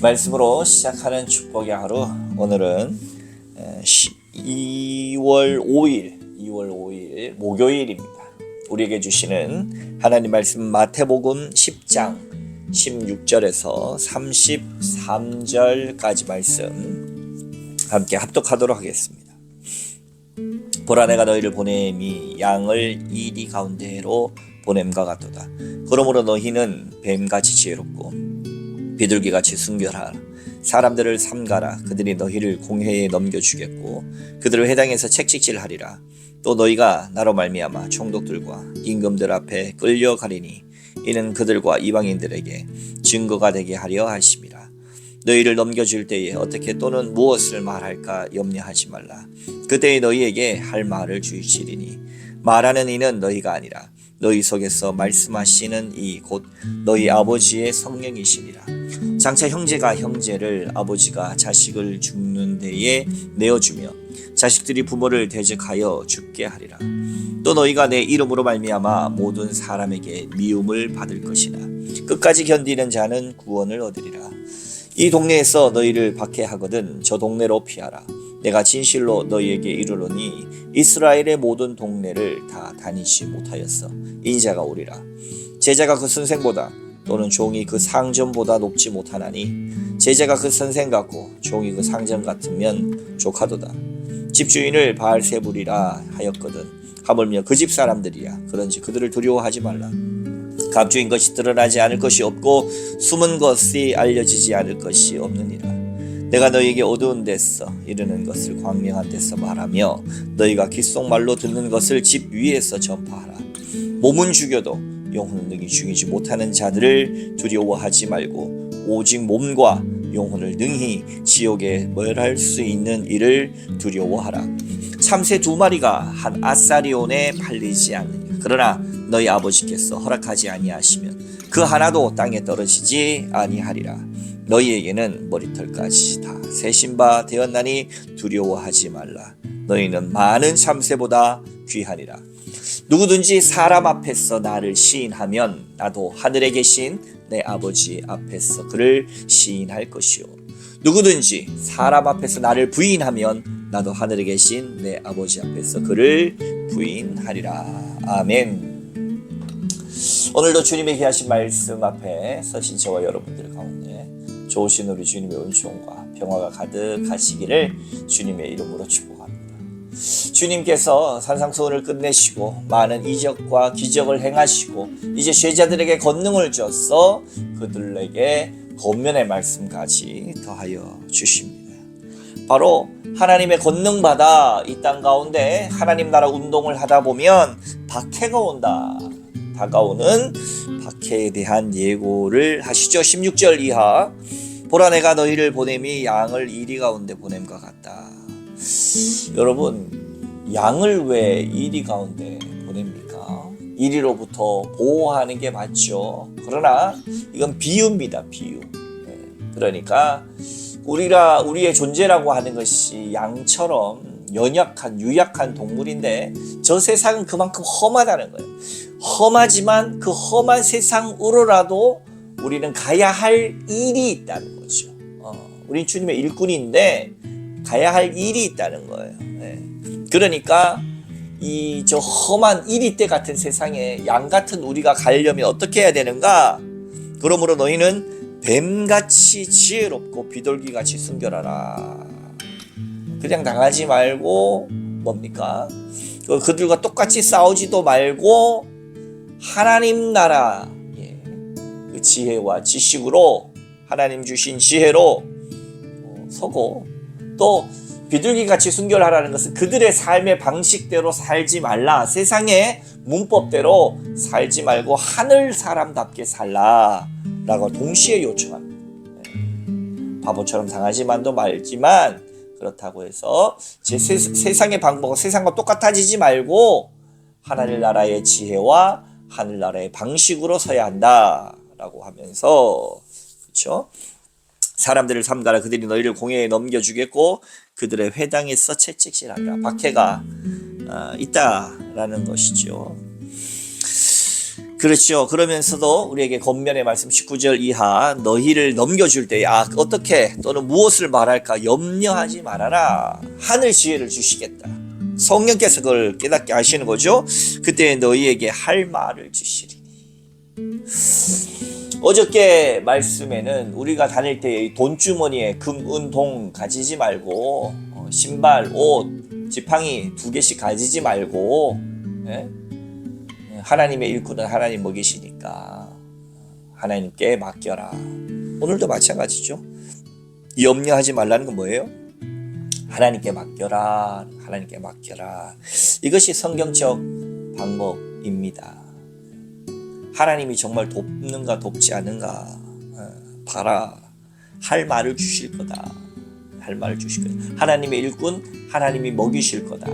말씀으로 시작하는 축복의 하루. 오늘은 2월 5일 목요일입니다. 우리에게 주시는 하나님 말씀 마태복음 10장 16절에서 33절까지 말씀 함께 합독하도록 하겠습니다. 보라, 내가 너희를 보냄이 양을 이리 가운데로 보냄과 같도다. 그러므로 너희는 뱀같이 지혜롭고 비둘기같이 순결하라. 사람들을 삼가라. 그들이 너희를 공회에 넘겨주겠고 그들을 회당에서 책찍질하리라. 또 너희가 나로 말미암아 총독들과 임금들 앞에 끌려가리니 이는 그들과 이방인들에게 증거가 되게 하려 하심이라. 너희를 넘겨줄 때에 어떻게 또는 무엇을 말할까 염려하지 말라. 그때에 너희에게 할 말을 주시리니 말하는 이는 너희가 아니라 너희 속에서 말씀하시는 이 곧 너희 아버지의 성령이시니라. 장차 형제가 형제를, 아버지가 자식을 죽는 데에 내어주며 자식들이 부모를 대적하여 죽게 하리라. 또 너희가 내 이름으로 말미암아 모든 사람에게 미움을 받을 것이나 끝까지 견디는 자는 구원을 얻으리라. 이 동네에서 너희를 박해하거든 저 동네로 피하라. 내가 진실로 너희에게 이르노니 이스라엘의 모든 동네를 다 다니지 못하였어. 인자가 오리라. 제자가 그 선생보다 또는 종이 그 상전보다 높지 못하나니 제자가 그 선생 같고 종이 그 상전 같으면 족하도다. 집주인을 바알세불이라 하였거든 하물며 그 집 사람들이야. 그런지 그들을 두려워하지 말라. 갑주인 것이 드러나지 않을 것이 없고 숨은 것이 알려지지 않을 것이 없느니라. 내가 너희에게 어두운 데서 이르는 것을 광명한 데서 말하며 너희가 귓속말로 듣는 것을 집 위에서 전파하라. 몸은 죽여도 영혼은 능히 죽이지 못하는 자들을 두려워하지 말고 오직 몸과 영혼을 능히 지옥에 멸할 수 있는 이를 두려워하라. 참새 2마리가 한 아사리온에 팔리지 않느냐. 그러나 너희 아버지께서 허락하지 아니하시면 그 하나도 땅에 떨어지지 아니하리라. 너희에게는 머리털까지 다 세신 바 되었나니 두려워하지 말라. 너희는 많은 참새보다 귀하니라. 누구든지 사람 앞에서 나를 시인하면 나도 하늘에 계신 내 아버지 앞에서 그를 시인할 것이요. 누구든지 사람 앞에서 나를 부인하면 나도 하늘에 계신 내 아버지 앞에서 그를 부인하리라. 아멘. 오늘도 주님의 귀하신 말씀 앞에 서신 저와 여러분들 가운데 좋으신 우리 주님의 은총과 평화가 가득하시기를 주님의 이름으로 축복합니다. 주님께서 산상수훈을 끝내시고 많은 이적과 기적을 행하시고 이제 죄자들에게 권능을 줘서 그들에게 권면의 말씀까지 더하여 주십니다. 바로 하나님의 권능 받아 이 땅 가운데 하나님 나라 운동을 하다 보면 박해가 온다. 다가오는 박해에 대한 예고를 하시죠. 16절 이하. 보라, 내가 너희를 보냄이 양을 이리 가운데 보냄과 같다. 여러분, 양을 왜 이리 가운데 보냅니까? 이리로부터 보호하는 게 맞죠. 그러나 이건 비유입니다. 비유. 그러니까 우리의 존재라고 하는 것이 양처럼 연약한 유약한 동물인데 저 세상은 그만큼 험하다는 거예요. 험하지만 그 험한 세상으로라도 우리는 가야 할 일이 있다는 거죠. 우린 주님의 일꾼인데 가야 할 일이 있다는 거예요. 그러니까 이 저 험한 이리떼 같은 세상에 양 같은 우리가 가려면 어떻게 해야 되는가? 그러므로 너희는 뱀같이 지혜롭고 비둘기같이 순결하라. 그냥 당하지 말고 뭡니까? 그들과 똑같이 싸우지도 말고 하나님 나라 그 지혜와 지식으로 하나님 주신 지혜로 서고, 또 비둘기같이 순결하라는 것은 그들의 삶의 방식대로 살지 말라. 세상의 문법대로 살지 말고 하늘 사람답게 살라 라고 동시에 요청합니다. 바보처럼 당하지만도 말지만 그렇다고 해서 세상의 방법과 세상과 똑같아지지 말고 하나님 나라의 지혜와 하늘 나라의 방식으로 서야 한다 라고 하면서, 그렇죠? 사람들을 삼가라. 그들이 너희를 공회에 넘겨주겠고 그들의 회당에서 채찍질하리라. 박해가 있다라는 것이죠. 그렇죠. 그러면서도 우리에게 권면의 말씀 19절 이하 너희를 넘겨줄 때 어떻게 또는 무엇을 말할까 염려하지 말아라. 하늘 지혜를 주시겠다. 성령께서 그걸 깨닫게 하시는 거죠. 그때 너희에게 할 말을 주시리니. 어저께 말씀에는 우리가 다닐 때 돈주머니에 금, 은, 동 가지지 말고 신발, 옷, 지팡이 2개씩 가지지 말고 하나님의 일꾼은 하나님 먹이시니까 하나님께 맡겨라. 오늘도 마찬가지죠. 염려하지 말라는 건 뭐예요? 하나님께 맡겨라. 하나님께 맡겨라. 이것이 성경적 방법입니다. 하나님이 정말 돕는가 돕지 않는가 봐라. 할 말을 주실 거다. 할 말을 주실 거다. 하나님의 일꾼 하나님이 먹이실 거다.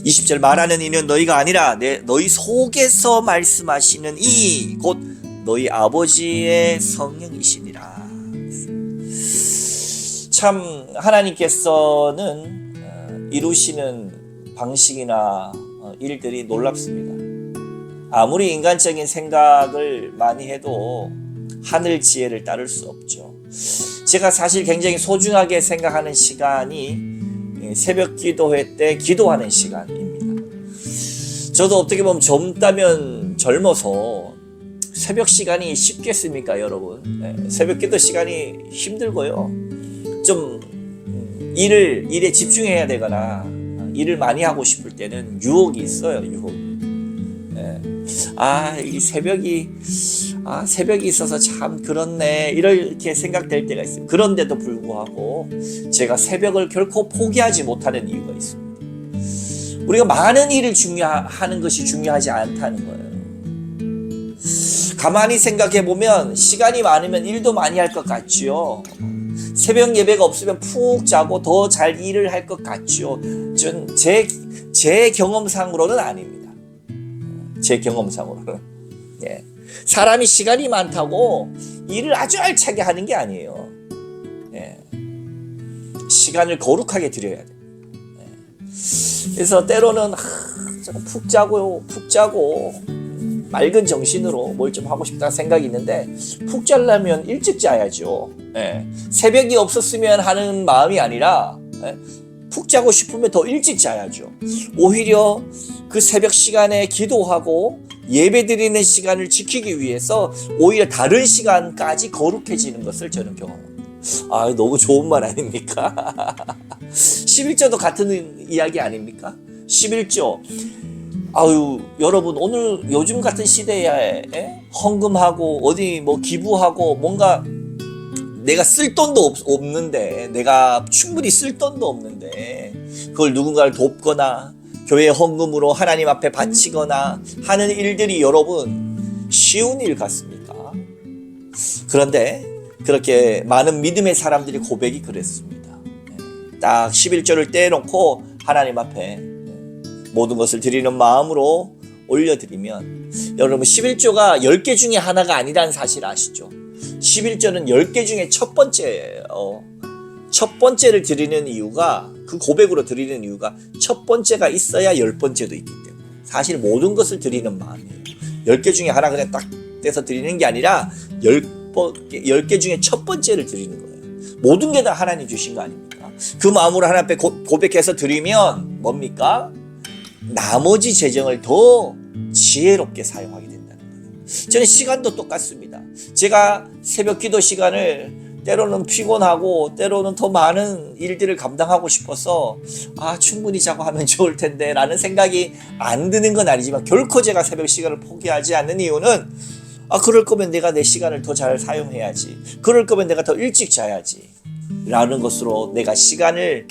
20절 말하는 이는 너희가 아니라 너희 속에서 말씀하시는 이 곧 너희 아버지의 성령이시니라. 참 하나님께서는 이루시는 방식이나 일들이 놀랍습니다. 아무리 인간적인 생각을 많이 해도 하늘 지혜를 따를 수 없죠. 제가 사실 굉장히 소중하게 생각하는 시간이 새벽 기도회 때 기도하는 시간입니다. 저도 어떻게 보면 젊다면 젊어서 새벽 시간이 쉽겠습니까, 여러분? 새벽 기도 시간이 힘들고요. 좀 일에 집중해야 되거나 일을 많이 하고 싶을 때는 유혹이 있어요, 유혹. 이 새벽이 있어서 참 그렇네 이렇게 생각될 때가 있어요. 그런데도 불구하고 제가 새벽을 결코 포기하지 못하는 이유가 있습니다. 우리가 많은 일을 하는 것이 중요하지 않다는 거예요. 가만히 생각해 보면 시간이 많으면 일도 많이 할 것 같지요. 새벽 예배가 없으면 푹 자고 더 잘 일을 할 것 같죠. 제 경험상으로는 아닙니다. 제 경험상으로는. 사람이 시간이 많다고 일을 아주 알차게 하는 게 아니에요. 시간을 거룩하게 드려야 돼요. 그래서 때로는 푹 자고 맑은 정신으로 뭘 좀 하고 싶다 생각이 있는데 푹 자려면 일찍 자야죠. 새벽이 없었으면 하는 마음이 아니라 푹 자고 싶으면 더 일찍 자야죠. 오히려 그 새벽 시간에 기도하고 예배 드리는 시간을 지키기 위해서 오히려 다른 시간까지 거룩해지는 것을 저는 경험합니다. 너무 좋은 말 아닙니까? 11조도 같은 이야기 아닙니까? 11조. 여러분 오늘 요즘 같은 시대에 헌금하고 어디 기부하고 뭔가 내가 쓸 돈도 없는데 내가 충분히 쓸 돈도 없는데 그걸 누군가를 돕거나 교회 헌금으로 하나님 앞에 바치거나 하는 일들이 여러분 쉬운 일 같습니까? 그런데 그렇게 많은 믿음의 사람들이 고백이 그랬습니다. 딱 11조를 떼놓고 하나님 앞에 모든 것을 드리는 마음으로 올려드리면 여러분 11조가 10개 중에 하나가 아니라는 사실 아시죠? 11조는 10개 중에 첫 번째예요. 첫 번째를 드리는 이유가 그 고백으로 드리는 이유가 첫 번째가 있어야 10번째도 있기 때문에 사실 모든 것을 드리는 마음이에요. 10개 중에 하나 그냥 딱 떼서 드리는 게 아니라 10개 중에 첫 번째를 드리는 거예요. 모든 게 다 하나님 주신 거 아닙니까? 그 마음으로 하나님 앞에 고백해서 드리면 뭡니까? 나머지 재정을 더 지혜롭게 사용하게 된다는 거예요. 저는 시간도 똑같습니다. 제가 새벽 기도 시간을 때로는 피곤하고 때로는 더 많은 일들을 감당하고 싶어서 충분히 자고 하면 좋을 텐데 라는 생각이 안 드는 건 아니지만 결코 제가 새벽 시간을 포기하지 않는 이유는 그럴 거면 내가 내 시간을 더 잘 사용해야지, 그럴 거면 내가 더 일찍 자야지 라는 것으로 내가 시간을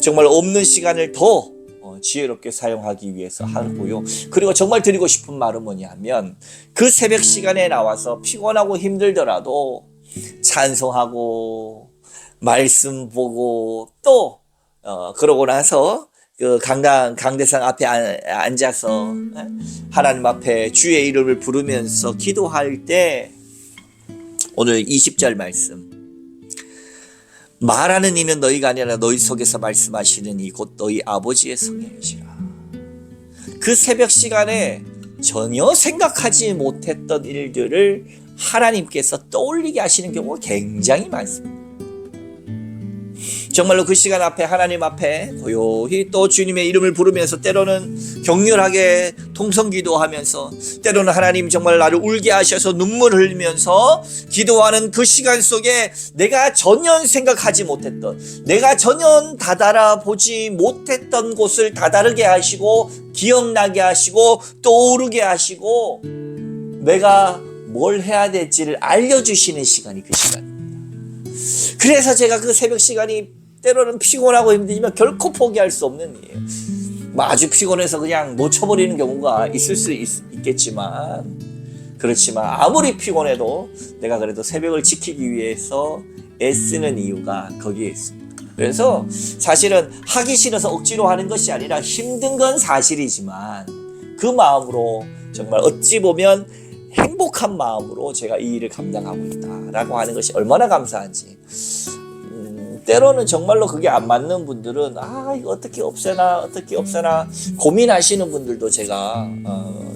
정말 없는 시간을 더 지혜롭게 사용하기 위해서 하고요. 그리고 정말 드리고 싶은 말은 뭐냐면 그 새벽 시간에 나와서 피곤하고 힘들더라도 찬송하고 말씀 보고 또 그러고 나서 그 강대상 앞에 앉아서 하나님 앞에 주의 이름을 부르면서 기도할 때 오늘 20절 말씀, 말하는 이는 너희가 아니라 너희 속에서 말씀하시는 이 곧 너희 아버지의 성령이시라. 그 새벽 시간에 전혀 생각하지 못했던 일들을 하나님께서 떠올리게 하시는 경우가 굉장히 많습니다. 정말로 그 시간 앞에 하나님 앞에 고요히 또 주님의 이름을 부르면서 때로는 격렬하게 통성기도하면서 때로는 하나님 정말 나를 울게 하셔서 눈물 흘리면서 기도하는 그 시간 속에 내가 전혀 생각하지 못했던, 내가 전혀 다다라 보지 못했던 곳을 다다르게 하시고 기억나게 하시고 떠오르게 하시고 내가 뭘 해야 될지를 알려주시는 시간이 그 시간입니다. 그래서 제가 그 새벽 시간이 때로는 피곤하고 힘들지만 결코 포기할 수 없는 일이에요. 아주 피곤해서 그냥 놓쳐버리는 경우가 있을 수 있겠지만, 그렇지만 아무리 피곤해도 내가 그래도 새벽을 지키기 위해서 애쓰는 이유가 거기에 있습니다. 그래서 사실은 하기 싫어서 억지로 하는 것이 아니라 힘든 건 사실이지만 그 마음으로 정말 어찌 보면 행복한 마음으로 제가 이 일을 감당하고 있다라고 하는 것이 얼마나 감사한지. 때로는 정말로 그게 안 맞는 분들은 이거 어떻게 없애나 고민하시는 분들도 제가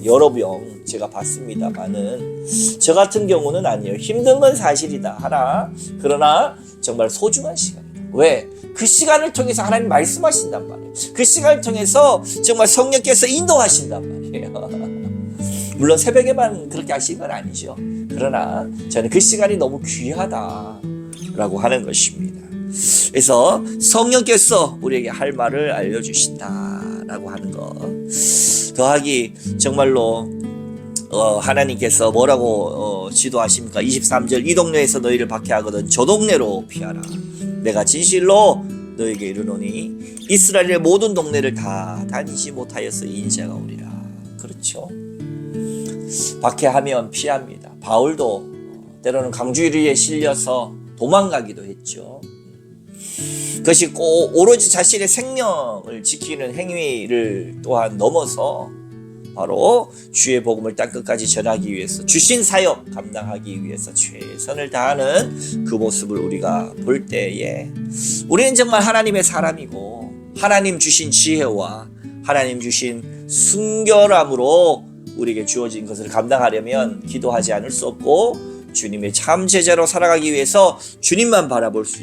여러 명 제가 봤습니다만은 저 같은 경우는 아니에요. 힘든 건 사실이다 하나, 그러나 정말 소중한 시간이다. 왜? 그 시간을 통해서 하나님 말씀하신단 말이에요. 그 시간을 통해서 정말 성령께서 인도하신단 말이에요. 물론 새벽에만 그렇게 하신 건 아니죠. 그러나 저는 그 시간이 너무 귀하다라고 하는 것입니다. 그래서 성령께서 우리에게 할 말을 알려주신다라고 하는 것 더하기 정말로 하나님께서 뭐라고 지도하십니까? 23절 이 동네에서 너희를 박해하거든 저 동네로 피하라. 내가 진실로 너에게 이르노니 이스라엘의 모든 동네를 다 다니지 못하여서 인자가 오리라. 그렇죠. 박해하면 피합니다. 바울도 때로는 강주리에 실려서 도망가기도 했죠. 그것이 꼭 오로지 자신의 생명을 지키는 행위를 또한 넘어서 바로 주의 복음을 땅끝까지 전하기 위해서 주신 사역 감당하기 위해서 최선을 다하는 그 모습을 우리가 볼 때에 우리는 정말 하나님의 사람이고 하나님 주신 지혜와 하나님 주신 순결함으로 우리에게 주어진 것을 감당하려면 기도하지 않을 수 없고 주님의 참 제자로 살아가기 위해서 주님만 바라볼 수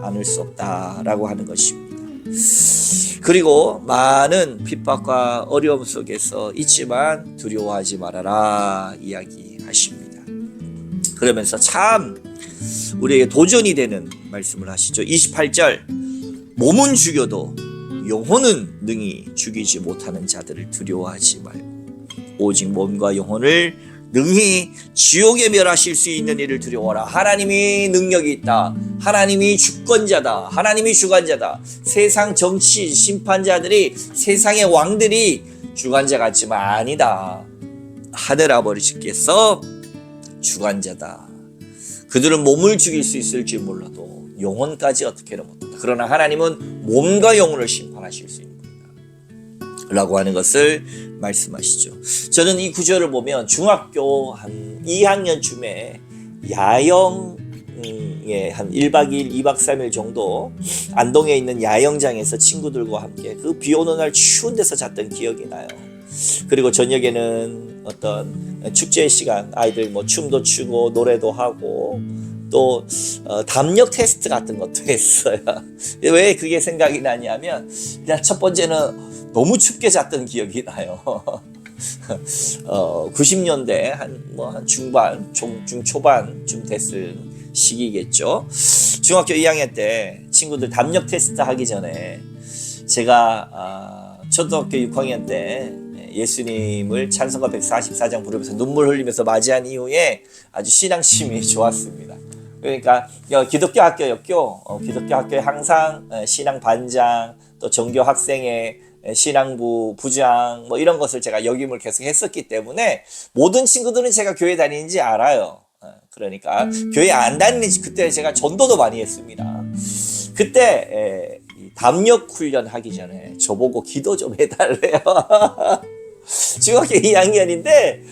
않을 수 없다라고 하는 것입니다. 그리고 많은 핍박과 어려움 속에서 있지만 두려워하지 말아라 이야기하십니다. 그러면서 참 우리에게 도전이 되는 말씀을 하시죠. 28절 몸은 죽여도 영혼은 능히 죽이지 못하는 자들을 두려워하지 말고 오직 몸과 영혼을 능히 지옥에 멸하실 수 있는 이를 두려워하라. 하나님이 능력이 있다. 하나님이 주권자다. 하나님이 주관자다. 세상 정치 심판자들이 세상의 왕들이 주관자 같지만 아니다. 하늘 아버지께서 주관자다. 그들은 몸을 죽일 수 있을지 몰라도 영혼까지 어떻게는 못한다. 그러나 하나님은 몸과 영혼을 심판하실 수 있는 라고 하는 것을 말씀하시죠. 저는 이 구절을 보면 중학교 한 2학년쯤에 야영에 한 1박 2일, 2박 3일 정도 안동에 있는 야영장에서 친구들과 함께 그 비 오는 날 추운 데서 잤던 기억이 나요. 그리고 저녁에는 어떤 축제 시간 아이들 뭐 춤도 추고 노래도 하고 또 담력 테스트 같은 것도 했어요. 왜 그게 생각이 나냐면 일단 첫 번째는 너무 춥게 잤던 기억이 나요. 90년대 한 중반, 중초반쯤 됐을 시기겠죠. 중학교 2학년 때 친구들 담력 테스트 하기 전에 제가 초등학교 6학년 때 예수님을 찬송가 144장 부르면서 눈물 흘리면서 맞이한 이후에 아주 신앙심이 좋았습니다. 그러니까 기독교 학교였고 기독교 학교에 항상 신앙 반장 또 전교 학생회 신앙부 부장 뭐 이런 것을 제가 역임을 계속 했었기 때문에 모든 친구들은 제가 교회 다니는지 알아요. 그러니까 교회 안 다니는지 그때 제가 전도도 많이 했습니다. 그때 담력 훈련 하기 전에 저보고 기도 좀 해달래요. 중학교 2학년인데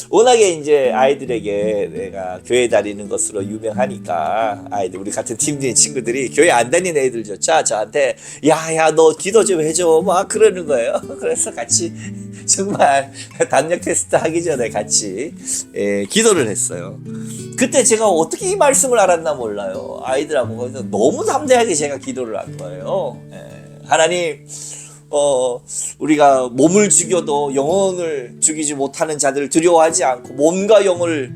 워낙에 이제 아이들에게 내가 교회 다니는 것으로 유명하니까 아이들 우리 같은 팀 친구들이 교회 안 다니는 애들조차 저한테 야야 너 기도 좀 해줘 막 그러는 거예요. 그래서 같이 정말 담력 테스트 하기 전에 같이 기도를 했어요. 그때 제가 어떻게 이 말씀을 알았나 몰라요. 아이들하고 너무 담대하게 제가 기도를 한 거예요. 하나님 우리가 몸을 죽여도 영혼을 죽이지 못하는 자들을 두려워하지 않고 몸과 영혼을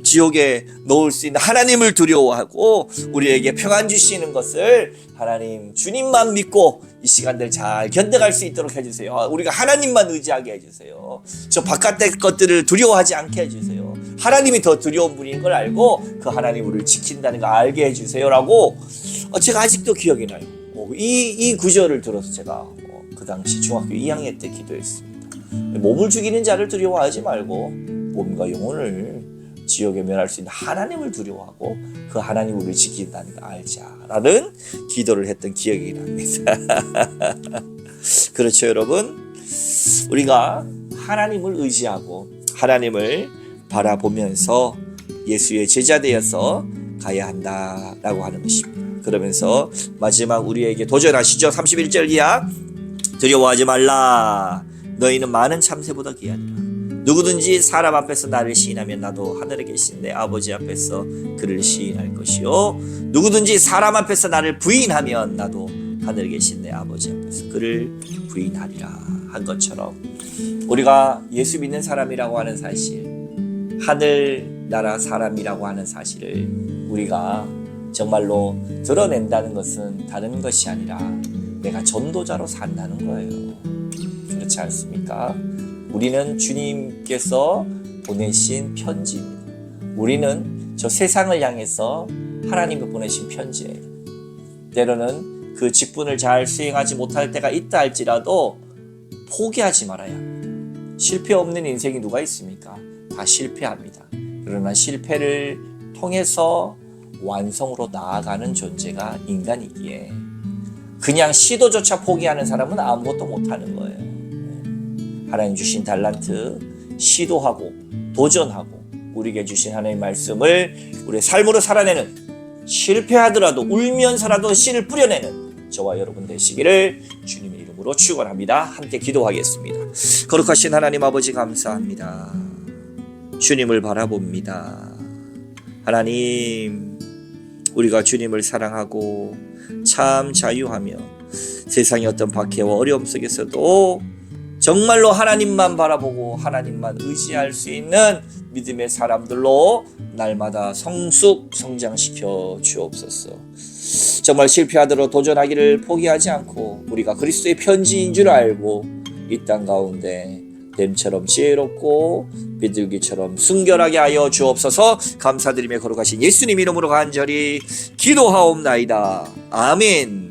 지옥에 넣을 수 있는 하나님을 두려워하고 우리에게 평안 주시는 것을 하나님 주님만 믿고 이 시간들 잘 견뎌갈 수 있도록 해주세요. 우리가 하나님만 의지하게 해주세요. 저 바깥의 것들을 두려워하지 않게 해주세요. 하나님이 더 두려운 분인 걸 알고 그 하나님 우리를 지킨다는 걸 알게 해주세요라고 제가 아직도 기억이 나요. 이 구절을 들어서 제가 그 당시 중학교 2학년 때 기도했습니다. 몸을 죽이는 자를 두려워하지 말고 몸과 영혼을 지옥에 멸할 수 있는 하나님을 두려워하고 그 하나님 우리를 지킨다는 걸 알자라는 기도를 했던 기억이 납니다. 그렇죠 여러분? 우리가 하나님을 의지하고 하나님을 바라보면서 예수의 제자 되어서 가야 한다라고 하는 것입니다. 그러면서 마지막 우리에게 도전하시죠. 31절 이하 두려워하지 말라. 너희는 많은 참새보다 귀하니라. 누구든지 사람 앞에서 나를 시인하면 나도 하늘에 계신 내 아버지 앞에서 그를 시인할 것이요 누구든지 사람 앞에서 나를 부인하면 나도 하늘에 계신 내 아버지 앞에서 그를 부인하리라 한 것처럼 우리가 예수 믿는 사람이라고 하는 사실 하늘나라 사람이라고 하는 사실을 우리가 정말로 드러낸다는 것은 다른 것이 아니라 내가 전도자로 산다는 거예요. 그렇지 않습니까? 우리는 주님께서 보내신 편지입니다. 우리는 저 세상을 향해서 하나님이 보내신 편지예요. 때로는 그 직분을 잘 수행하지 못할 때가 있다 할지라도 포기하지 말아야 합니다. 실패 없는 인생이 누가 있습니까? 다 실패합니다. 그러나 실패를 통해서 완성으로 나아가는 존재가 인간이기에 그냥 시도조차 포기하는 사람은 아무것도 못하는 거예요. 하나님 주신 달란트 시도하고 도전하고 우리에게 주신 하나님의 말씀을 우리의 삶으로 살아내는 실패하더라도 울면서라도 씨를 뿌려내는 저와 여러분 되시기를 주님의 이름으로 축원합니다. 함께 기도하겠습니다. 거룩하신 하나님 아버지 감사합니다. 주님을 바라봅니다. 하나님 우리가 주님을 사랑하고 참 자유하며 세상의 어떤 박해와 어려움 속에서도 정말로 하나님만 바라보고 하나님만 의지할 수 있는 믿음의 사람들로 날마다 성장시켜 주옵소서. 정말 실패하더라도 도전하기를 포기하지 않고 우리가 그리스도의 편지인 줄 알고 이 땅 가운데 뱀처럼 지혜롭고 비둘기처럼 순결하게 하여 주옵소서. 감사드리며 거룩하신 예수님 이름으로 간절히 기도하옵나이다. 아멘.